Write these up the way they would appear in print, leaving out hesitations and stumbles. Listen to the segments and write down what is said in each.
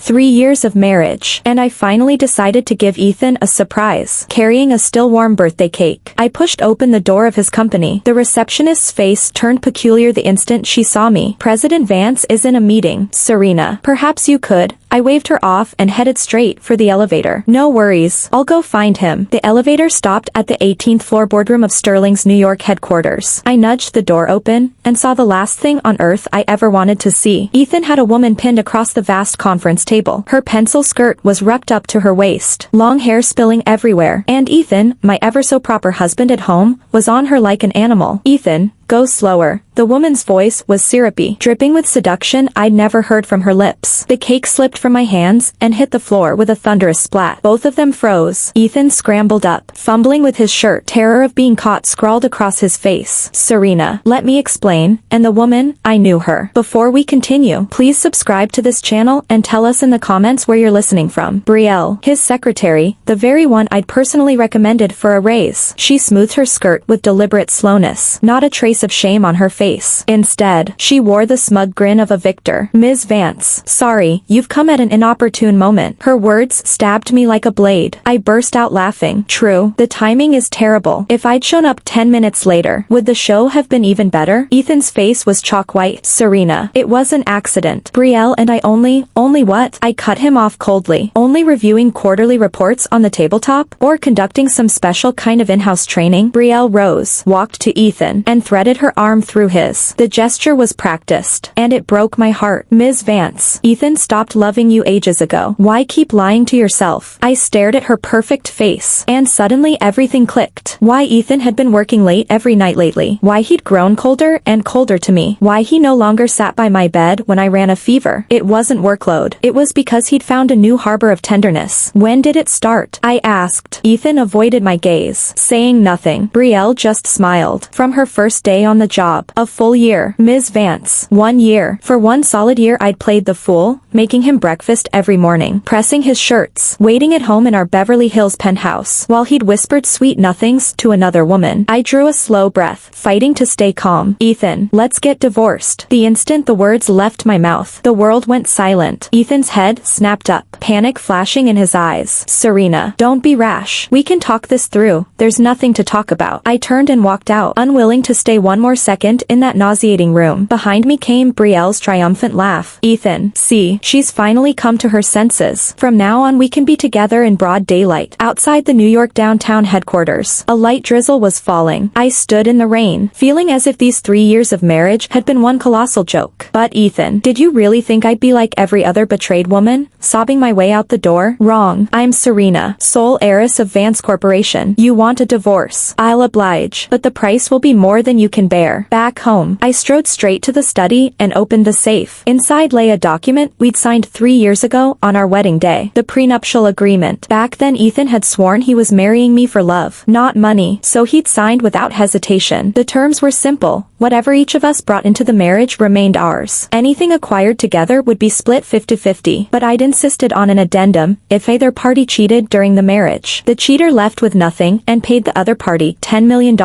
3 years of marriage, and I finally decided to give Ethan a surprise, carrying a still warm birthday cake. I pushed open the door of his company. The receptionist's face turned peculiar the instant she saw me. "President Vance is in a meeting, Serena. Perhaps you could." I waved her off and headed straight for the elevator. "No worries, I'll go find him." The elevator stopped at the 18th floor boardroom of Sterling's New York headquarters. I nudged the door open and saw the last thing on earth I ever wanted to see. Ethan had a woman pinned across the vast conference table. Her pencil skirt was rucked up to her waist, long hair spilling everywhere, and Ethan, my ever-so-proper husband at home, was on her like an animal. "Ethan, go slower." The woman's voice was syrupy, dripping with seduction I'd never heard from her lips. The cake slipped from my hands and hit the floor with a thunderous splat. Both of them froze. Ethan scrambled up, fumbling with his shirt, terror of being caught scrawled across his face. "Serena, let me explain," and the woman, I knew her. "Before we continue, please subscribe to this channel and tell us in the comments where you're listening from." Brielle, his secretary, the very one I'd personally recommended for a raise. She smoothed her skirt with deliberate slowness, not a trace of shame on her face. Instead, she wore the smug grin of a victor. "Ms. Vance, sorry, you've come at an inopportune moment." Her words stabbed me like a blade. I burst out laughing. True, the timing is terrible. If I'd shown up 10 minutes later, would the show have been even better? Ethan's face was chalk white. "Serena, it was an accident. Brielle and I only what?" I cut him off coldly. "Only reviewing quarterly reports on the tabletop? Or conducting some special kind of in-house training?" Brielle rose, walked to Ethan, and threaded her arm through his. The gesture was practiced, and it broke my heart. "Ms. Vance, Ethan stopped loving you ages ago. Why keep lying to yourself?" I stared at her perfect face, and suddenly everything clicked. Why Ethan had been working late every night lately. Why he'd grown colder and colder to me. Why he no longer sat by my bed when I ran a fever. It wasn't workload. It was because he'd found a new harbor of tenderness. "When did it start?" I asked. Ethan avoided my gaze, saying nothing. Brielle just smiled. "From her first day on the job. A full year. Ms. Vance. 1 year. For 1 solid year I'd played the fool, making him breakfast every morning, pressing his shirts, waiting at home in our Beverly Hills penthouse, while he'd whispered sweet nothings to another woman." I drew a slow breath, fighting to stay calm. "Ethan, let's get divorced." The instant the words left my mouth, the world went silent. Ethan's head snapped up, panic flashing in his eyes. "Serena, don't be rash. We can talk this through. There's nothing to talk about." I turned and walked out, unwilling to stay one more second in that nauseating room. Behind me came Brielle's triumphant laugh. "Ethan, see, she's finally come to her senses. From now on we can be together in broad daylight." Outside the New York downtown headquarters, a light drizzle was falling. I stood in the rain, feeling as if these 3 years of marriage had been one colossal joke. "But Ethan, did you really think I'd be like every other betrayed woman, sobbing my way out the door?" "Wrong. I'm Serena, sole heiress of Vance Corporation. You want a divorce. I'll oblige, but the price will be more than you can bear." Back home, I strode straight to the study and opened the safe. Inside lay a document we'd signed 3 years ago on our wedding day. The prenuptial agreement. Back then Ethan had sworn he was marrying me for love, not money, so he'd signed without hesitation. The terms were simple. Whatever each of us brought into the marriage remained ours. Anything acquired together would be split 50-50. But I'd insisted on an addendum: if either party cheated during the marriage, the cheater left with nothing and paid the other party $10 million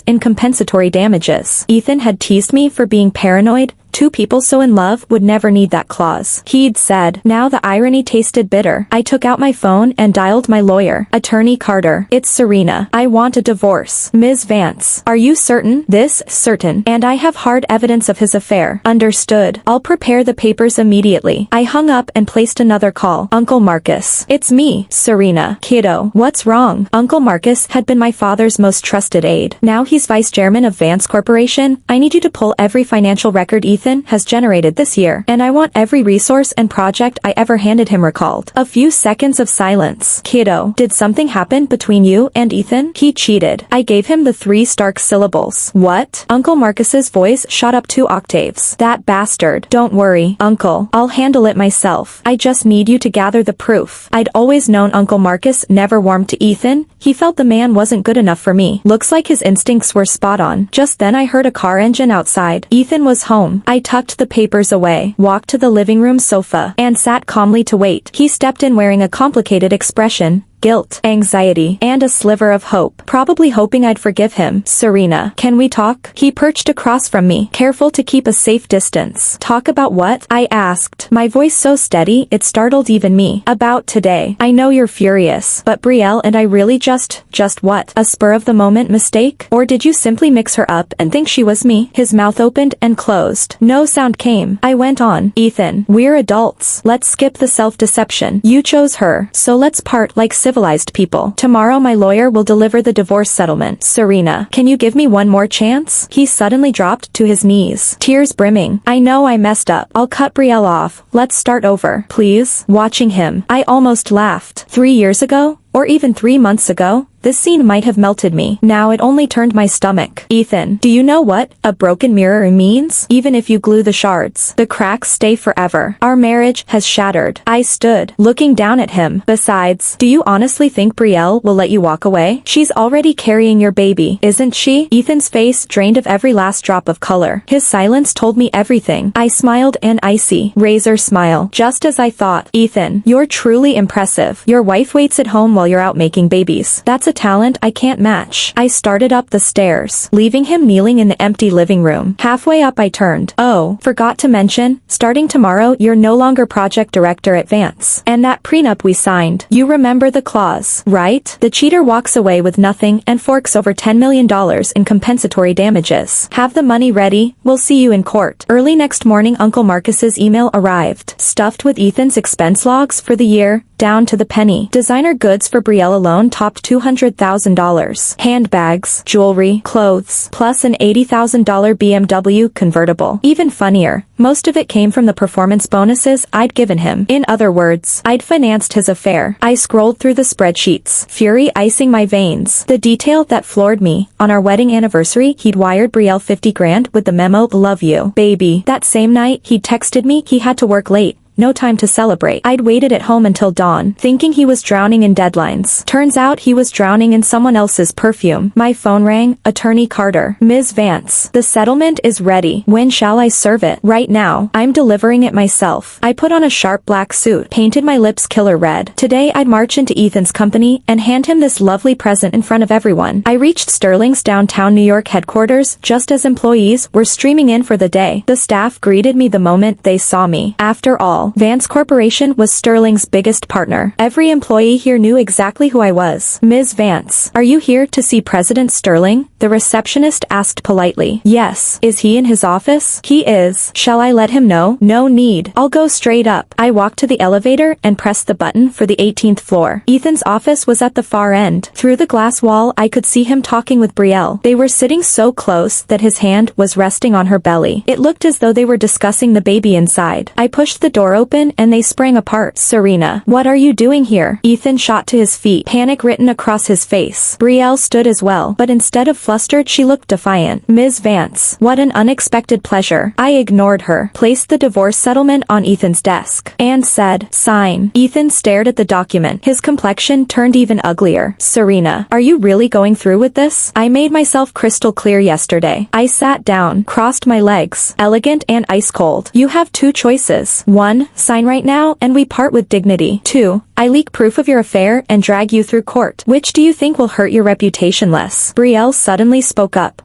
in compensatory damages. Ethan had teased me for being paranoid. 2 people so in love would never need that clause, he'd said. Now the irony tasted bitter. I took out my phone and dialed my lawyer. "Attorney Carter, it's Serena. I want a divorce." "Ms. Vance, are you certain?" "This certain. And I have hard evidence of his affair." "Understood. I'll prepare the papers immediately." I hung up and placed another call. "Uncle Marcus. It's me, Serena." "Kiddo, what's wrong?" Uncle Marcus had been my father's most trusted aide. Now he's vice chairman of Vance Corporation. "I need you to pull every financial record Ethan has generated this year, and I want every resource and project I ever handed him recalled." A few seconds of silence. "Kiddo, did something happen between you and Ethan?" "He cheated." I gave him the 3 stark syllables. "What?" Uncle Marcus's voice shot up 2 octaves. "That bastard." "Don't worry, Uncle. I'll handle it myself. I just need you to gather the proof." I'd always known Uncle Marcus never warmed to Ethan. He felt the man wasn't good enough for me. Looks like his instincts were spot on. Just then I heard a car engine outside. Ethan was home. I tucked the papers away, walked to the living room sofa, and sat calmly to wait. He stepped in wearing a complicated expression, guilt, anxiety, and a sliver of hope. Probably hoping I'd forgive him. Serena, can we talk? He perched across from me, careful to keep a safe distance. Talk about what? I asked, my voice so steady it startled even me. About today. I know you're furious, but Brielle and I really just what? A spur of the moment mistake? Or did you simply mix her up and think she was me? His mouth opened and closed. No sound came. I went on, Ethan, we're adults. Let's skip the self-deception. You chose her, so let's part like civilized people. Tomorrow my lawyer will deliver the divorce settlement. Serena, can you give me one more chance? He suddenly dropped to his knees, tears brimming. I know I messed up. I'll cut Brielle off. Let's start over. Please. Watching him, I almost laughed. 3 years ago? Or even 3 months ago? This scene might have melted me. Now it only turned my stomach. Ethan, do you know what a broken mirror means? Even if you glue the shards, the cracks stay forever. Our marriage has shattered. I stood, looking down at him. Besides, do you honestly think Brielle will let you walk away? She's already carrying your baby, isn't she? Ethan's face drained of every last drop of color. His silence told me everything. I smiled an icy, razor smile. Just as I thought. Ethan, you're truly impressive. Your wife waits at home while you're out making babies. That's a talent I can't match. I started up the stairs, leaving him kneeling in the empty living room. Halfway up I turned. Oh, forgot to mention, starting tomorrow you're no longer project director at Vance. And that prenup we signed. You remember the clause, right? The cheater walks away with nothing and forks over $10 million in compensatory damages. Have the money ready, we'll see you in court. Early next morning Uncle Marcus's email arrived, stuffed with Ethan's expense logs for the year, down to the penny. Designer goods for Brielle alone topped $200,000. Handbags, jewelry, clothes, plus an $80,000 BMW convertible. Even funnier, most of it came from the performance bonuses I'd given him. In other words, I'd financed his affair. I scrolled through the spreadsheets, fury icing my veins. The detail that floored me, on our wedding anniversary he'd wired Brielle 50 grand with the memo, love you, baby. That same night he'd texted me he had to work late. No time to celebrate. I'd waited at home until dawn, thinking he was drowning in deadlines. Turns out he was drowning in someone else's perfume. My phone rang. Attorney Carter. Ms. Vance. The settlement is ready. When shall I serve it? Right now. I'm delivering it myself. I put on a sharp black suit, painted my lips killer red. Today I'd march into Ethan's company and hand him this lovely present in front of everyone. I reached Sterling's downtown New York headquarters just as employees were streaming in for the day. The staff greeted me the moment they saw me. After all, Vance Corporation was Sterling's biggest partner. Every employee here knew exactly who I was. Ms. Vance, are you here to see President Sterling? The receptionist asked politely. Yes. Is he in his office? He is. Shall I let him know? No need. I'll go straight up. I walked to the elevator and pressed the button for the 18th floor. Ethan's office was at the far end. Through the glass wall I could see him talking with Brielle. They were sitting so close that his hand was resting on her belly. It looked as though they were discussing the baby inside. I pushed the door open and they sprang apart. Serena, what are you doing here? Ethan shot to his feet, panic written across his face. Brielle stood as well, but instead of flustered she looked defiant. Ms. Vance, what an unexpected pleasure. I ignored her, placed the divorce settlement on Ethan's desk, and said, sign. Ethan stared at the document. His complexion turned even uglier. Serena, are you really going through with this? I made myself crystal clear yesterday. I sat down, crossed my legs, elegant and ice cold. You have two choices. 1, sign right now and we part with dignity. 2, I leak proof of your affair and drag you through court. Which do you think will hurt your reputation less? Brielle suddenly spoke up.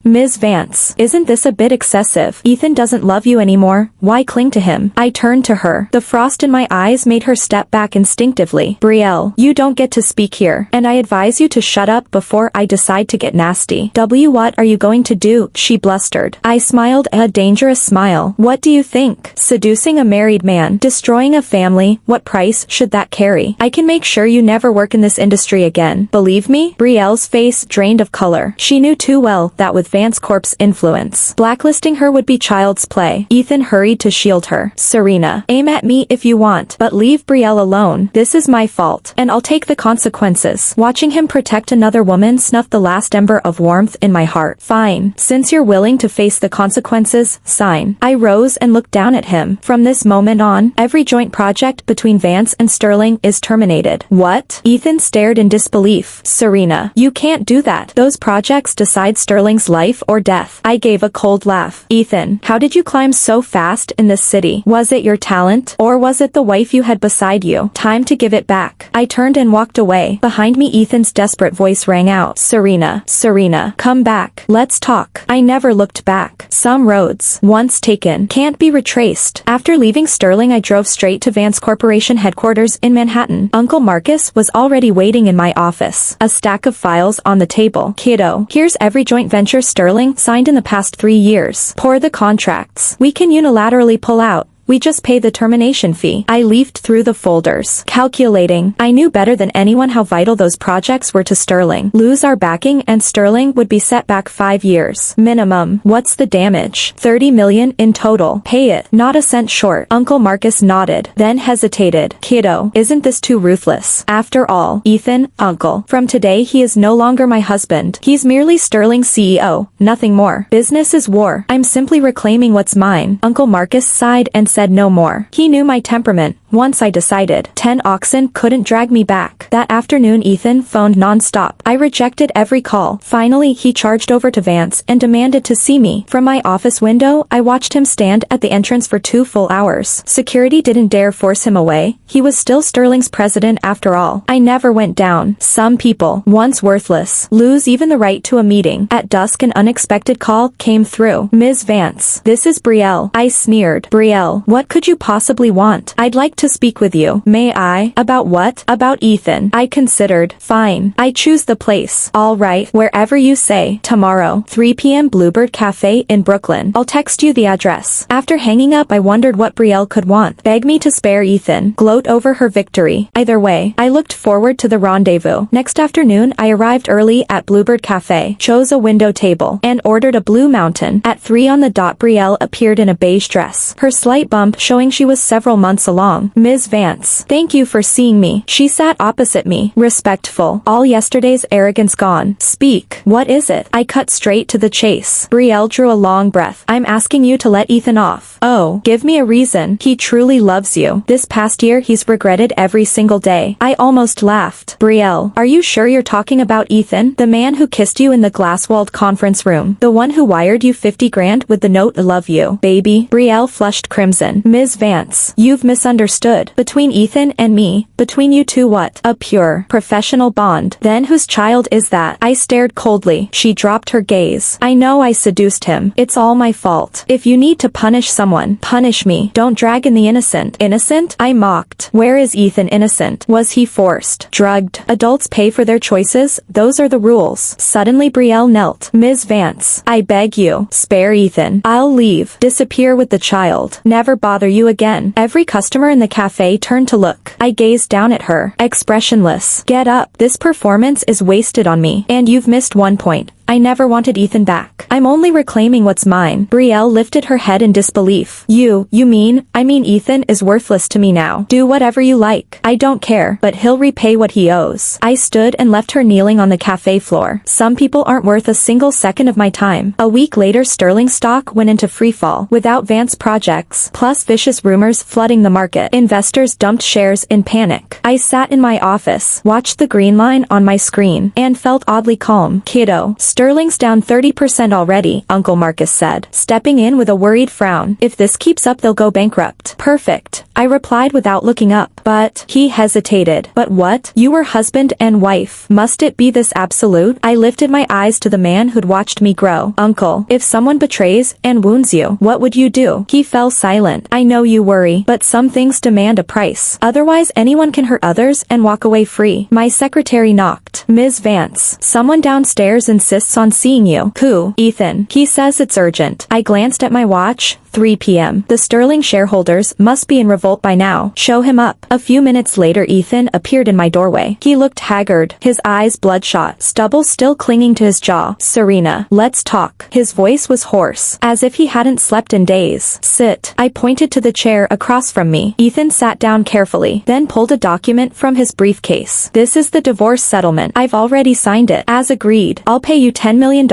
Ms. Vance, isn't this a bit excessive? Ethan doesn't love you anymore, why cling to him? I turned to her. The frost in my eyes made her step back instinctively. Brielle, you don't get to speak here, and I advise you to shut up before I decide to get nasty. What are you going to do? She blustered. I smiled a dangerous smile. What do you think? Seducing a married man, destroying a family, what price should that carry? I can make sure you never work in this industry again. Believe me? Brielle's face drained of color. She knew too well that with Vance Corp's influence, blacklisting her would be child's play. Ethan hurried to shield her. Serena, aim at me if you want, but leave Brielle alone. This is my fault, and I'll take the consequences. Watching him protect another woman snuffed the last ember of warmth in my heart. Fine. Since you're willing to face the consequences, sign. I rose and looked down at him. From this moment on, every joint project between Vance and Sterling is terminated. What? Ethan stared in disbelief. Serena, you can't do that. Those projects decide Sterling's life or death. I gave a cold laugh. Ethan, how did you climb so fast in this city? Was it your talent? Or was it the wife you had beside you? Time to give it back. I turned and walked away. Behind me, Ethan's desperate voice rang out. Serena, Serena, come back. Let's talk. I never looked back. Some roads, once taken, can't be retraced. After leaving Sterling, I drove straight to Vance Corporation headquarters in Manhattan. Uncle Marcus was already waiting in my office. A stack of files on the table. Kiddo, here's every joint venture Sterling signed in the past 3 years. Pour the contracts. We can unilaterally pull out. We just pay the termination fee. I leafed through the folders, calculating. I knew better than anyone how vital those projects were to Sterling. Lose our backing and Sterling would be set back 5 years. Minimum. What's the damage? 30 million in total. Pay it. Not a cent short. Uncle Marcus nodded, then hesitated. Kiddo, isn't this too ruthless? After all, Ethan, uncle, from today he is no longer my husband. He's merely Sterling's CEO, nothing more. Business is war. I'm simply reclaiming what's mine. Uncle Marcus sighed and said no more. He knew my temperament. Once I decided, 10 oxen couldn't drag me back. That afternoon Ethan phoned non-stop. I rejected every call. Finally he charged over to Vance and demanded to see me. From my office window, I watched him stand at the entrance for 2 full hours. Security didn't dare force him away. He was still Sterling's president after all. I never went down. Some people, once worthless, lose even the right to a meeting. At dusk an unexpected call came through. Ms. Vance, this is Brielle. I sneered. Brielle, what could you possibly want? I'd like to speak with you. May I? About what? About Ethan. I considered. Fine. I choose the place. All right. Wherever you say. Tomorrow, 3 p.m. Bluebird Cafe in Brooklyn. I'll text you the address. After hanging up, I wondered what Brielle could want. Beg me to spare Ethan. Gloat over her victory. Either way, I looked forward to the rendezvous. Next afternoon, I arrived early at Bluebird Cafe, chose a window table, and ordered a Blue Mountain. At 3 on the dot, Brielle appeared in a beige dress, her slight bump showing she was several months along. Ms. Vance, thank you for seeing me. She sat opposite me, respectful. All yesterday's arrogance gone. Speak. What is it? I cut straight to the chase. Brielle drew a long breath. I'm asking you to let Ethan off. Oh, give me a reason. He truly loves you. This past year he's regretted every single day. I almost laughed. Brielle, are you sure you're talking about Ethan? The man who kissed you in the glass-walled conference room. The one who wired you 50 grand with the note I love you, baby. Brielle flushed crimson. Ms. Vance, you've misunderstood. Between Ethan and me, between you two what? A pure, professional bond. Then whose child is that? I stared coldly. She dropped her gaze. I know I seduced him. It's all my fault. If you need to punish someone, punish me. Don't drag in the innocent. Innocent? I mocked. Where is Ethan innocent? Was he forced? Drugged? Adults pay for their choices. Those are the rules. Suddenly Brielle knelt. Ms. Vance, I beg you, spare Ethan. I'll leave. Disappear with the child. Never bother you again. Every customer in the cafe turned to look. I gazed down at her, expressionless. Get up. This performance is wasted on me. And you've missed one point. I never wanted Ethan back. I'm only reclaiming what's mine. Brielle lifted her head in disbelief. I mean Ethan is worthless to me now. Do whatever you like. I don't care, but he'll repay what he owes. I stood and left her kneeling on the cafe floor. Some people aren't worth a single second of my time. A week later Sterling stock went into freefall. Without Vance projects, plus vicious rumors flooding the market, investors dumped shares in panic. I sat in my office, watched the green line on my screen, and felt oddly calm. Kiddo, Sterling's down 30% already, Uncle Marcus said, stepping in with a worried frown. If this keeps up they'll go bankrupt. Perfect, I replied without looking up. But, he hesitated. But what? You were husband and wife. Must it be this absolute? I lifted my eyes to the man who'd watched me grow. Uncle, if someone betrays and wounds you, what would you do? He fell silent. I know you worry, but some things demand a price. Otherwise anyone can hurt others and walk away free. My secretary knocked. Ms. Vance, someone downstairs insists on seeing you. Who? Ethan. He says it's urgent. I glanced at my watch. 3 p.m. The Sterling shareholders must be in revolt by now. Show him up. A few minutes later Ethan appeared in my doorway. He looked haggard, his eyes bloodshot, stubble still clinging to his jaw. Serena, let's talk. His voice was hoarse, as if he hadn't slept in days. Sit. I pointed to the chair across from me. Ethan sat down carefully, then pulled a document from his briefcase. This is the divorce settlement. I've already signed it. As agreed, I'll pay you $10 million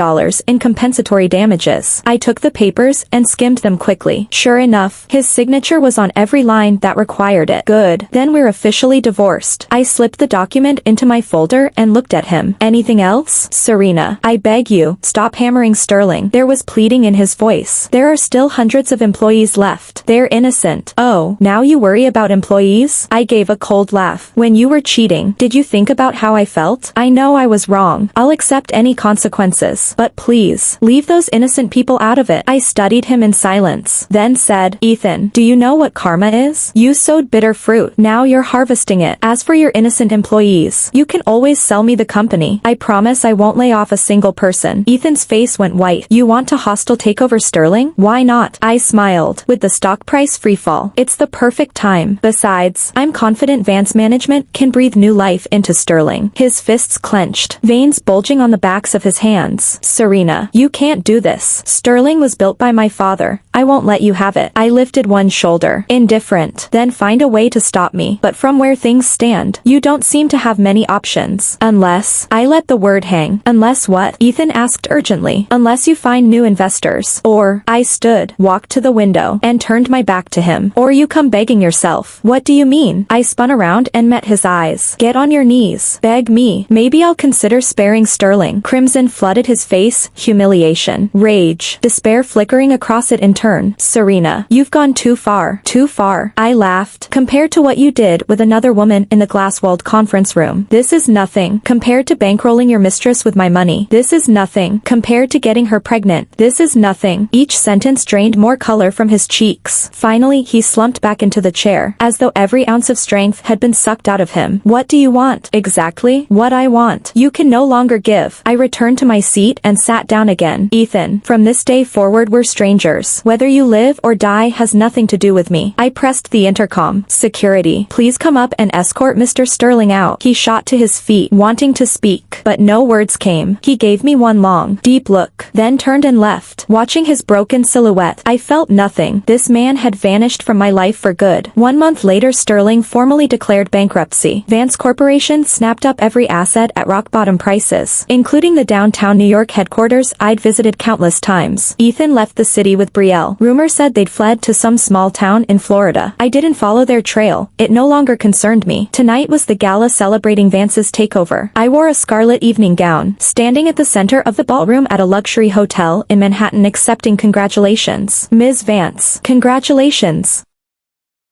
in compensatory damages. I took the papers and skimmed them quickly. Sure enough, his signature was on every line that required it. Good. Then we're officially divorced. I slipped the document into my folder and looked at him. Anything else? Serena, I beg you, stop hammering Sterling. There was pleading in his voice. There are still hundreds of employees left. They're innocent. Oh, now you worry about employees? I gave a cold laugh. When you were cheating, did you think about how I felt? I know I was wrong. I'll accept any consequences. But please, leave those innocent people out of it. I studied him in silence, then said, Ethan, do you know what karma is? You sowed bitter fruit. Now you're harvesting it. As for your innocent employees, you can always sell me the company. I promise I won't lay off a single person. Ethan's face went white. You want to hostile takeover Sterling? Why not? I smiled. With the stock price freefall, it's the perfect time. Besides, I'm confident Vance management can breathe new life into Sterling. His fists clenched, veins bulging on the backs of his hands. Serena, you can't do this. Sterling was built by my father. I won't let you have it. I lifted one shoulder. Indifferent. Then find a way to stop me. But from where things stand, you don't seem to have many options. Unless, I let the word hang. Unless what? Ethan asked urgently. Unless you find new investors. Or, I stood, walked to the window, and turned my back to him. Or you come begging yourself. What do you mean? I spun around and met his eyes. Get on your knees. Beg me. Maybe I'll consider sparing Sterling. Crimson flooded his face, humiliation, rage, despair flickering across it in turn. Serena, you've gone too far. Too far. I laughed. Compared to what you did with another woman in the glass-walled conference room, this is nothing. Compared to bankrolling your mistress with my money, this is nothing. Compared to getting her pregnant, this is nothing. Each sentence drained more color from his cheeks. Finally, he slumped back into the chair, as though every ounce of strength had been sucked out of him. What do you want? Exactly what I want. You can no longer give. I returned to my seat and sat down again. Ethan, from this day forward we're strangers. Whether you live or die has nothing to do with me. I pressed the intercom. Security, please come up and escort Mr. Sterling out. He shot to his feet, wanting to speak, but no words came. He gave me one long, deep look, then turned and left. Watching his broken silhouette, I felt nothing. This man had vanished from my life for good. 1 month later, Sterling formally declared bankruptcy. Vance Corporation snapped up every asset at rock-bottom prices, including the downtown New York headquarters I'd visited countless times. Ethan left the city with Brielle. Rumor said they'd fled to some small town in Florida. I didn't follow their trail. It no longer concerned me. Tonight was the gala celebrating Vance's takeover. I wore a scarlet evening gown, standing at the center of the ballroom at a luxury hotel in Manhattan accepting congratulations. Ms. Vance. Congratulations.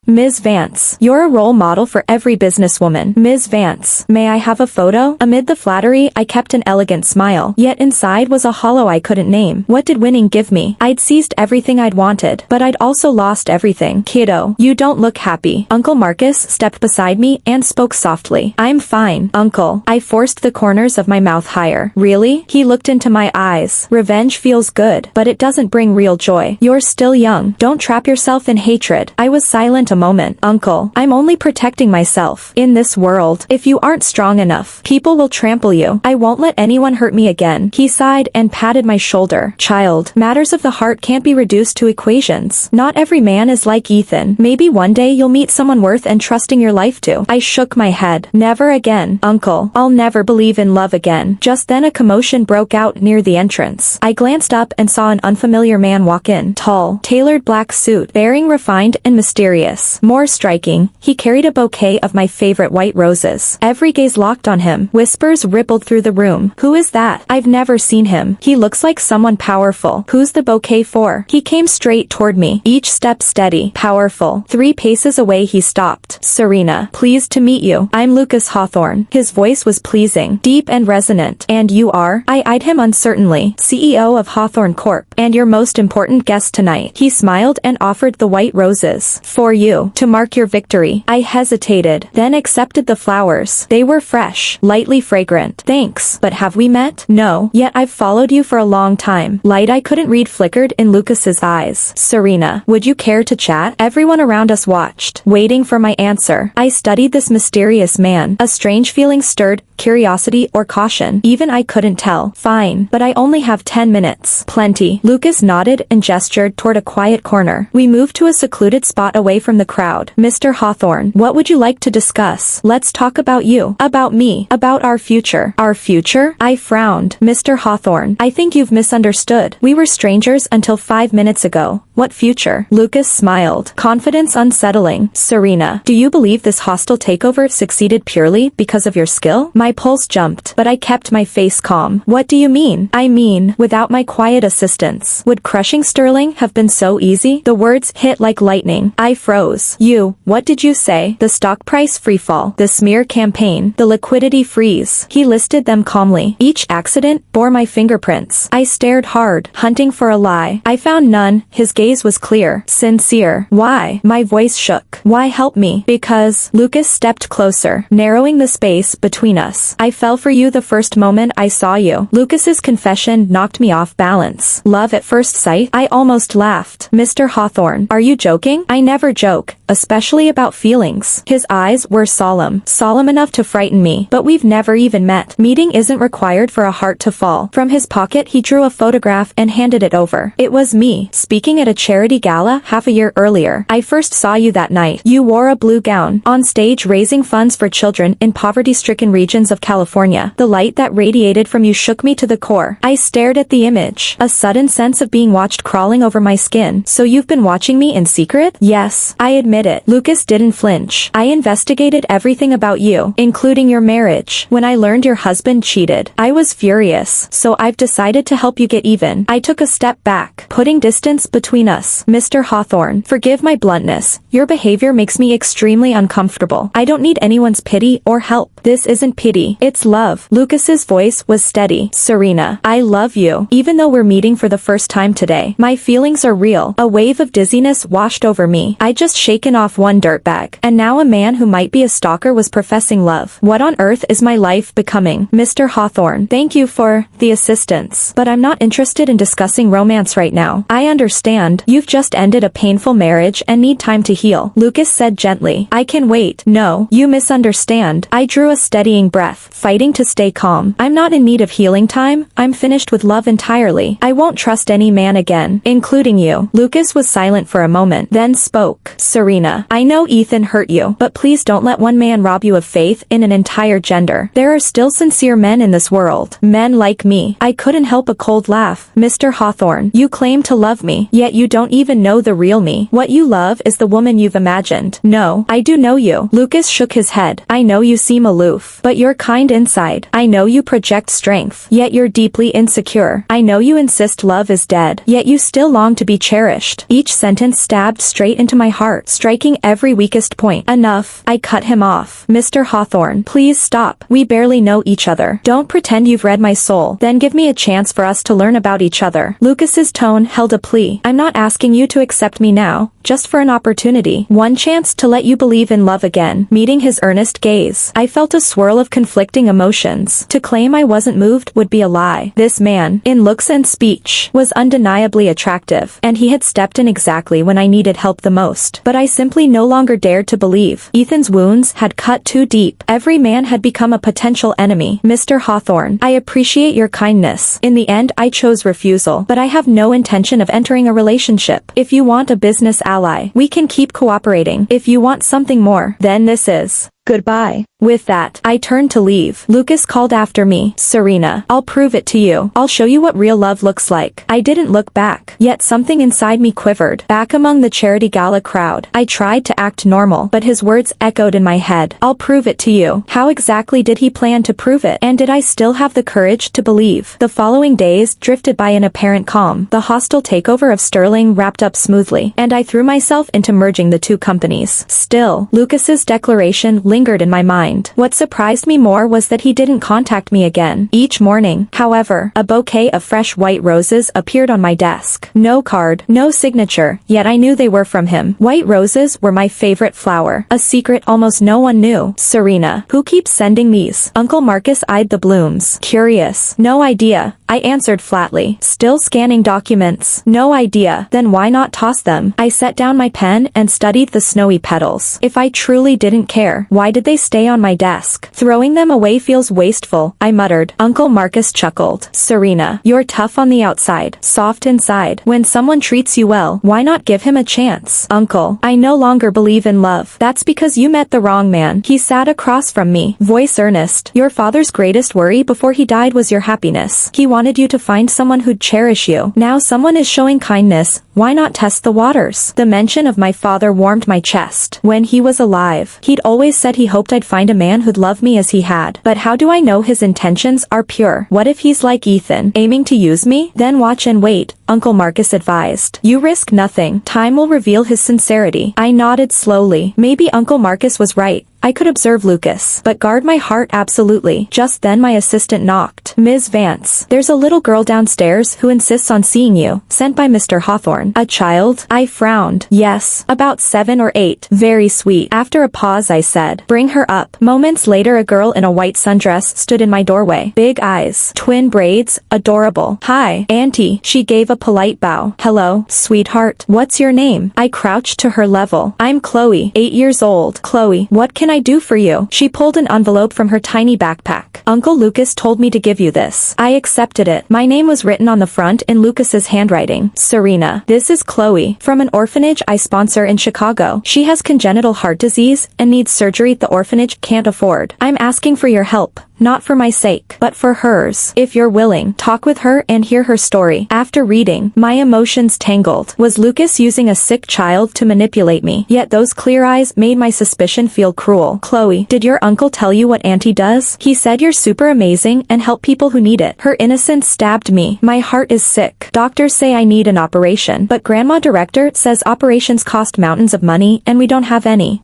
Ms. Vance, you're a role model for every businesswoman. Ms. Vance, may I have a photo? Amid the flattery, I kept an elegant smile, yet inside was a hollow I couldn't name. What did winning give me? I'd seized everything I'd wanted, but I'd also lost everything. Kiddo, you don't look happy. Uncle Marcus stepped beside me and spoke softly. I'm fine, Uncle. I forced the corners of my mouth higher. Really? He looked into my eyes. Revenge feels good, but it doesn't bring real joy. You're still young. Don't trap yourself in hatred. I was silent a moment. Uncle, I'm only protecting myself. In this world, if you aren't strong enough, people will trample you. I won't let anyone hurt me again. He sighed and patted my shoulder. Child, matters of the heart can't be reduced to equations. Not every man is like Ethan. Maybe one day you'll meet someone worth entrusting your life to. I shook my head. Never again, Uncle. I'll never believe in love again. Just then a commotion broke out near the entrance. I glanced up and saw an unfamiliar man walk in. Tall, tailored black suit, bearing refined and mysterious. More striking, he carried a bouquet of my favorite white roses. Every gaze locked on him. Whispers rippled through the room. Who is that? I've never seen him. He looks like someone powerful. Who's the bouquet for? He came straight toward me, each step steady, powerful. 3 paces away he stopped. Serena, pleased to meet you. I'm Lucas Hawthorne. His voice was pleasing, deep and resonant. And you are? I eyed him uncertainly. CEO of Hawthorne Corp. And your most important guest tonight. He smiled and offered the white roses. For you. To mark your victory. I hesitated, then accepted the flowers. They were fresh, lightly fragrant. Thanks, but have we met? No, yet I've followed you for a long time. Light I couldn't read flickered in Lucas's eyes. Serena, would you care to chat? Everyone around us watched, waiting for my answer. I studied this mysterious man. A strange feeling stirred, curiosity or caution. Even I couldn't tell. Fine, but I only have 10 minutes. Plenty. Lucas nodded and gestured toward a quiet corner. We moved to a secluded spot away from the the crowd. Mr. Hawthorne, what would you like to discuss? Let's talk about you. About me. About our future. Our future? I frowned. Mr. Hawthorne, I think you've misunderstood. We were strangers until 5 minutes ago. What future? Lucas smiled. Confidence unsettling. Serena, do you believe this hostile takeover succeeded purely because of your skill? My pulse jumped, but I kept my face calm. What do you mean? I mean, without my quiet assistance, would crushing Sterling have been so easy? The words hit like lightning. I froze. What did you say? The stock price freefall, the smear campaign, the liquidity freeze. He listed them calmly. Each accident bore my fingerprints. I stared hard, hunting for a lie. I found none. His gaze was clear, sincere. Why? My voice shook. Why help me? Because. Lucas stepped closer, narrowing the space between us. I fell for you the first moment I saw you. Lucas's confession knocked me off balance. Love at first sight? I almost laughed. Mr. Hawthorne, are you joking? I never joke, especially about feelings. His eyes were solemn enough to frighten me, but we've never even met. Meeting isn't required for a heart to fall. From his pocket he drew a photograph and handed it over. It was me, speaking at a charity gala half a year earlier. I first saw you that night. You wore a blue gown, on stage raising funds for children in poverty-stricken regions of California. The light that radiated from you shook me to the core. I stared at the image, a sudden sense of being watched crawling over my skin. So you've been watching me in secret? Yes, I admit it. Lucas didn't flinch. I investigated everything about you, including your marriage. When I learned your husband cheated, I was furious. So I've decided to help you get even. I took a step back, putting distance between us. Mr. Hawthorne, forgive my bluntness. Your behavior makes me extremely uncomfortable. I don't need anyone's pity or help. This isn't pity. It's love. Lucas's voice was steady. Serena, I love you. Even though we're meeting for the first time today, my feelings are real. A wave of dizziness washed over me. I'd just shaken off one dirtbag, and now a man who might be a stalker was professing love. What on earth is my life becoming? Mr. Hawthorne, thank you for the assistance, but I'm not interested in discussing romance right now. I understand. You've just ended a painful marriage and need time to heal. Lucas said gently. I can wait. No, you misunderstand. I drew a steadying breath, fighting to stay calm. I'm not in need of healing time. I'm finished with love entirely. I won't trust any man again, including you. Lucas was silent for a moment, then spoke. Serena, I know Ethan hurt you, but please don't let one man rob you of faith in an entire gender. There are still sincere men in this world. Men like me. I couldn't help a cold laugh. Mr. Hawthorne, you claim to love me, yet you don't even know the real me. What you love is the woman you've imagined. No, I do know you. Lucas shook his head. I know you seem aloof, but you're kind inside. I know you project strength, yet you're deeply insecure. I know you insist love is dead, yet you still long to be cherished. Each sentence stabbed straight into my heart, striking every weakest point. Enough. I cut him off. Mr. Hawthorne, please stop. We barely know each other. Don't pretend you've read my soul. Then give me a chance for us to learn about each other. Lucas's tone held a plea. I'm not asking you to accept me now, just for an opportunity. One chance to let you believe in love again. Meeting his earnest gaze, I felt a swirl of conflicting emotions. To claim I wasn't moved would be a lie. This man, in looks and speech, was undeniably attractive, and he had stepped in exactly when I needed help the most. But I simply no longer dared to believe. Ethan's wounds had cut too deep. Every man had become a potential enemy. Mr. Hawthorne, I appreciate your kindness. In the end, I chose refusal, but I have no intention of entering a relationship. If you want a business ally, we can keep cooperating. If you want something more, then this is goodbye. With that, I turned to leave. Lucas called after me. Serena, I'll prove it to you. I'll show you what real love looks like. I didn't look back, yet something inside me quivered. Back among the charity gala crowd, I tried to act normal, but his words echoed in my head. I'll prove it to you. How exactly did he plan to prove it? And did I still have the courage to believe? The following days drifted by in apparent calm. The hostile takeover of Sterling wrapped up smoothly, and I threw myself into merging the two companies. Still, Lucas's declaration lingered in my mind. What surprised me more was that he didn't contact me again. Each morning, however, a bouquet of fresh white roses appeared on my desk. No card, no signature, yet I knew they were from him. White roses were my favorite flower, a secret almost no one knew. Serena, who keeps sending these? Uncle Marcus eyed the blooms. Curious. No idea, I answered flatly. Still scanning documents. No idea. Then why not toss them? I set down my pen and studied the snowy petals. If I truly didn't care, why Why did they stay on my desk? Throwing them away feels wasteful, I muttered. Uncle Marcus chuckled. Serena, you're tough on the outside, soft inside. When someone treats you well, why not give him a chance? Uncle, I no longer believe in love. That's because you met the wrong man. He sat across from me, voice earnest. Your father's greatest worry before he died was your happiness. He wanted you to find someone who'd cherish you. Now someone is showing kindness. Why not test the waters? The mention of my father warmed my chest. When he was alive, he'd always said he hoped I'd find a man who'd love me as he had. But how do I know his intentions are pure? What if he's like Ethan, aiming to use me? Then watch and wait, Uncle Marcus advised. You risk nothing. Time will reveal his sincerity. I nodded slowly. Maybe Uncle Marcus was right. I could observe Lucas, but guard my heart absolutely. Just then my assistant knocked. Ms. Vance, there's a little girl downstairs who insists on seeing you, sent by Mr. Hawthorne. A child? I frowned. Yes, about 7 or 8. Very sweet. After a pause I said, bring her up. Moments later a girl in a white sundress stood in my doorway. Big eyes, twin braids, adorable. Hi, Auntie. She gave a polite bow. Hello, sweetheart. What's your name? I crouched to her level. I'm Chloe, 8 years old. Chloe, what can I do for you? She pulled an envelope from her tiny backpack. Uncle Lucas told me to give you this. I accepted it. My name was written on the front in Lucas's handwriting. Serena. This is Chloe, from an orphanage I sponsor in Chicago. She has congenital heart disease and needs surgery the orphanage can't afford. I'm asking for your help. Not for my sake, but for hers. If you're willing, talk with her and hear her story. After reading, my emotions tangled. Was Lucas using a sick child to manipulate me? Yet those clear eyes made my suspicion feel cruel. Chloe, did your uncle tell you what Auntie does? He said you're super amazing and help people who need it. Her innocence stabbed me. My heart is sick. Doctors say I need an operation, but Grandma Director says operations cost mountains of money and we don't have any.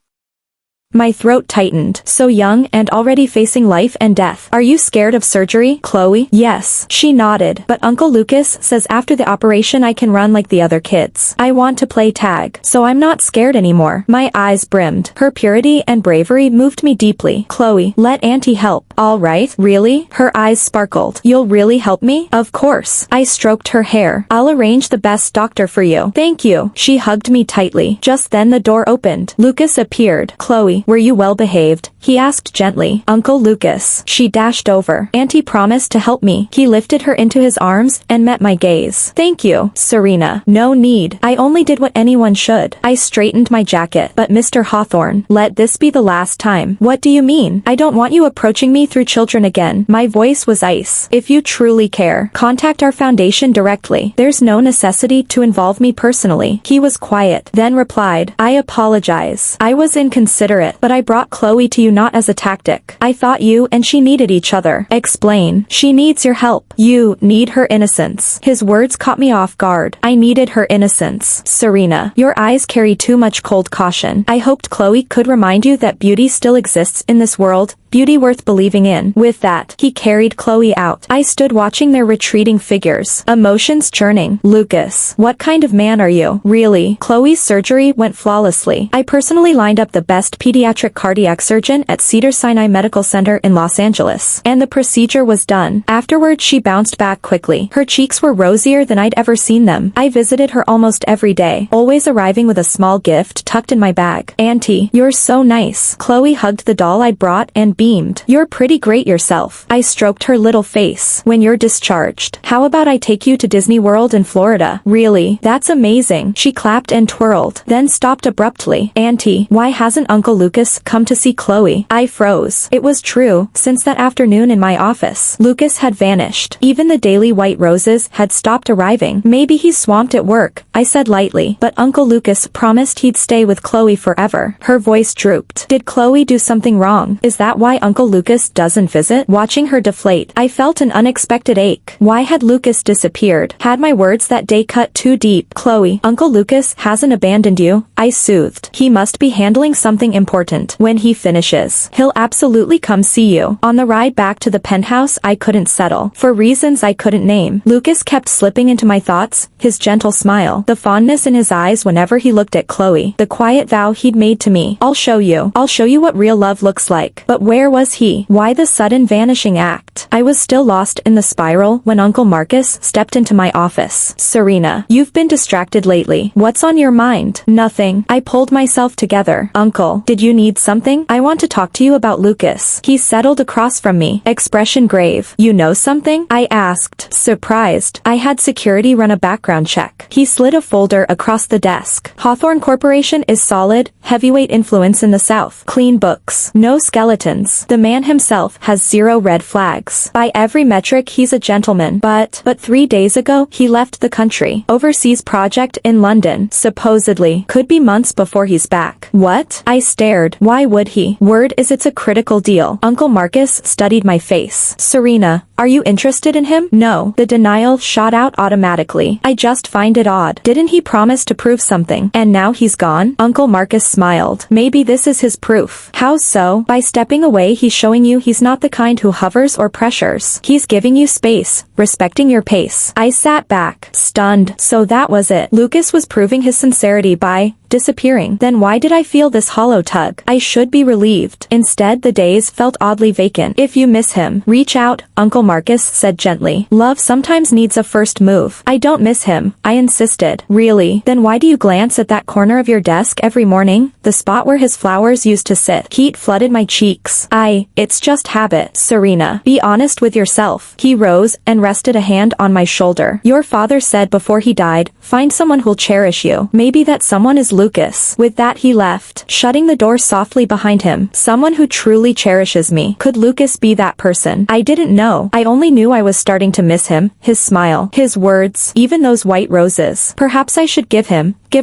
My throat tightened. So young and already facing life and death. Are you scared of surgery, Chloe? Yes. She nodded. But Uncle Lucas says after the operation I can run like the other kids. I want to play tag, so I'm not scared anymore. My eyes brimmed. Her purity and bravery moved me deeply. Chloe, let Auntie help. All right, really? Her eyes sparkled. You'll really help me? Of course. I stroked her hair. I'll arrange the best doctor for you. Thank you. She hugged me tightly. Just then the door opened. Lucas appeared. Chloe, were you well behaved? He asked gently. Uncle Lucas. She dashed over. Auntie promised to help me. He lifted her into his arms and met my gaze. Thank you, Serena. No need. I only did what anyone should. I straightened my jacket. But Mr. Hawthorne, let this be the last time. What do you mean? I don't want you approaching me through children again. My voice was ice. If you truly care, contact our foundation directly. There's no necessity to involve me personally. He was quiet, then replied, I apologize. I was inconsiderate, but I brought Chloe to you not as a tactic. I thought you and she needed each other. Explain. She needs your help. You need her innocence. His words caught me off guard. I needed her innocence. Serena, your eyes carry too much cold caution. I hoped Chloe could remind you that beauty still exists in this world. Beauty worth believing in. With that, he carried Chloe out. I stood watching their retreating figures, emotions churning. Lucas, what kind of man are you? Really? Chloe's surgery went flawlessly. I personally lined up the best pediatric cardiac surgeon at Cedars-Sinai Medical Center in Los Angeles, and the procedure was done. Afterward, she bounced back quickly. Her cheeks were rosier than I'd ever seen them. I visited her almost every day, always arriving with a small gift tucked in my bag. Auntie, you're so nice. Chloe hugged the doll I'd brought and beamed. You're pretty great yourself. I stroked her little face. When you're discharged, how about I take you to Disney World in Florida? Really? That's amazing. She clapped and twirled, then stopped abruptly. Auntie, why hasn't Uncle Lucas come to see Chloe? I froze. It was true. Since that afternoon in my office, Lucas had vanished. Even the daily white roses had stopped arriving. Maybe he's swamped at work, I said lightly, but Uncle Lucas promised he'd stay with Chloe forever. Her voice drooped. Did Chloe do something wrong? Is that why Uncle Lucas doesn't visit? Watching her deflate, I felt an unexpected ache. Why had Lucas disappeared? Had my words that day cut too deep? Chloe, Uncle Lucas hasn't abandoned you, I soothed. He must be handling something important. When he finishes, he'll absolutely come see you. On the ride back to the penthouse, I couldn't settle. For reasons I couldn't name, Lucas kept slipping into my thoughts, his gentle smile, the fondness in his eyes whenever he looked at Chloe, the quiet vow he'd made to me. I'll show you what real love looks like. But where was he? Why the sudden vanishing act? What? I was still lost in the spiral when Uncle Marcus stepped into my office. Serena, you've been distracted lately. What's on your mind? Nothing. I pulled myself together. Uncle, did you need something? I want to talk to you about Lucas. He settled across from me, expression grave. You know something? I asked, surprised. I had security run a background check. He slid a folder across the desk. Hawthorne Corporation is solid, heavyweight influence in the South. Clean books. No skeletons. The man himself has 0 red flags. By every metric he's a gentleman. But 3 days ago, he left the country. Overseas project in London. Supposedly. Could be months before he's back. What? I stared. Why would he? Word is it's a critical deal. Uncle Marcus studied my face. Serena, are you interested in him? No. The denial shot out automatically. I just find it odd. Didn't he promise to prove something? And now he's gone? Uncle Marcus smiled. Maybe this is his proof. How so? By stepping away he's showing you he's not the kind who hovers or pressures. He's giving you space, respecting your pace. I sat back, stunned. So that was it. Lucas was proving his sincerity by disappearing. Then why did I feel this hollow tug? I should be relieved. Instead, the days felt oddly vacant. If you miss him, reach out, Uncle Marcus said gently. Love sometimes needs a first move. I don't miss him, I insisted. Really? Then why do you glance at that corner of your desk every morning? The spot where his flowers used to sit. Heat flooded my cheeks. It's just habit. Serena, be honest with yourself. He rose and rested a hand on my shoulder. Your father said before he died, find someone who'll cherish you. Maybe that someone is Lucas. With that he left, shutting the door softly behind him. Someone who truly cherishes me. Could Lucas be that person? I didn't know. I only knew I was starting to miss him, his smile, his words, even those white roses. Perhaps I should give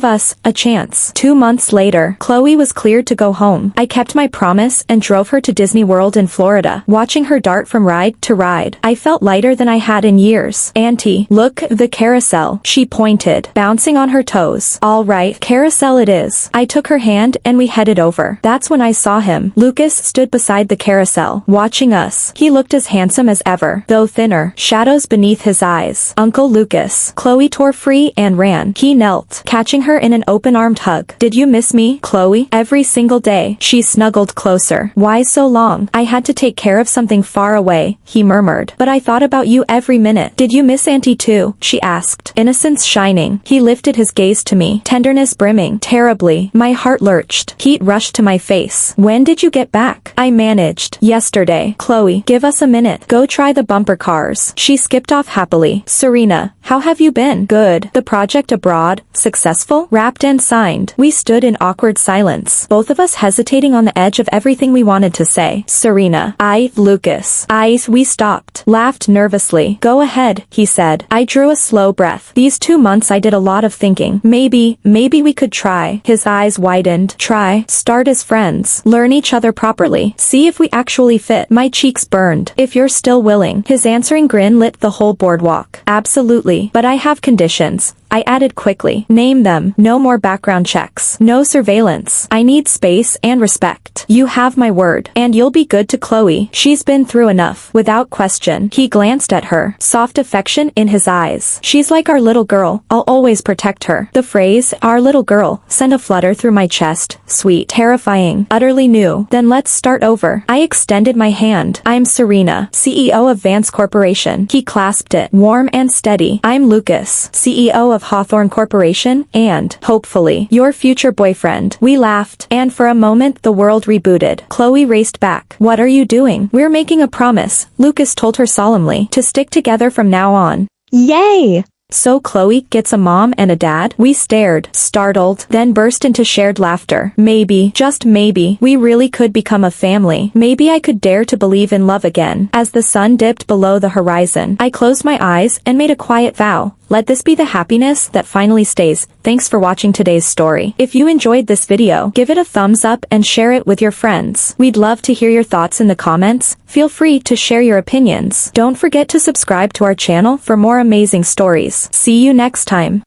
us, a chance. 2 months later, Chloe was cleared to go home. I kept my promise and drove her to Disney World in Florida. Watching her dart from ride to ride, I felt lighter than I had in years. Auntie, look, the carousel. She pointed, bouncing on her toes. All right, carousel it is. I took her hand and we headed over. That's when I saw him. Lucas stood beside the carousel, watching us. He looked as handsome as ever, though thinner, shadows beneath his eyes. Uncle Lucas. Chloe tore free and ran. He knelt, catching her in an open-armed hug. Did you miss me, Chloe? Every single day. She snuggled closer. Why so long? I had to take care of something far away, he murmured. But I thought about you every minute. Did you miss Auntie too? She asked, innocence shining. He lifted his gaze to me, tenderness brimming. Terribly. My heart lurched. Heat rushed to my face. When did you get back? I managed. Yesterday. Chloe, give us a minute. Go try the bumper cars. She skipped off happily. Serena, how have you been? Good. The project abroad, successful? Wrapped and signed. We stood in awkward silence, both of us hesitating on the edge of everything we wanted to say. Serena. Lucas. We stopped. Laughed nervously. Go ahead, he said. I drew a slow breath. These 2 months I did a lot of thinking. Maybe we could try. His eyes widened. Try. Start as friends. Learn each other properly. See if we actually fit. My cheeks burned. If you're still willing. His answering grin lit the whole boardwalk. Absolutely. But I have conditions. I added quickly. Name them. No more background checks. No surveillance. I need space and respect. You have my word. And you'll be good to Chloe. She's been through enough. Without question. He glanced at her. Soft affection in his eyes. She's like our little girl. I'll always protect her. The phrase, our little girl, sent a flutter through my chest. Sweet. Terrifying. Utterly new. Then let's start over. I extended my hand. I'm Serena, CEO of Vance Corporation. He clasped it. Warm and steady. I'm Lucas, CEO of Hawthorne Corporation, and, hopefully, your future boyfriend. We laughed, and for a moment the world rebooted. Chloe raced back. What are you doing? We're making a promise, Lucas told her solemnly, to stick together from now on. Yay! So Chloe gets a mom and a dad? We stared, startled, then burst into shared laughter. Maybe, just maybe, we really could become a family. Maybe I could dare to believe in love again. As the sun dipped below the horizon, I closed my eyes and made a quiet vow. Let this be the happiness that finally stays. Thanks for watching today's story. If you enjoyed this video, give it a thumbs up and share it with your friends. We'd love to hear your thoughts in the comments. Feel free to share your opinions. Don't forget to subscribe to our channel for more amazing stories. See you next time.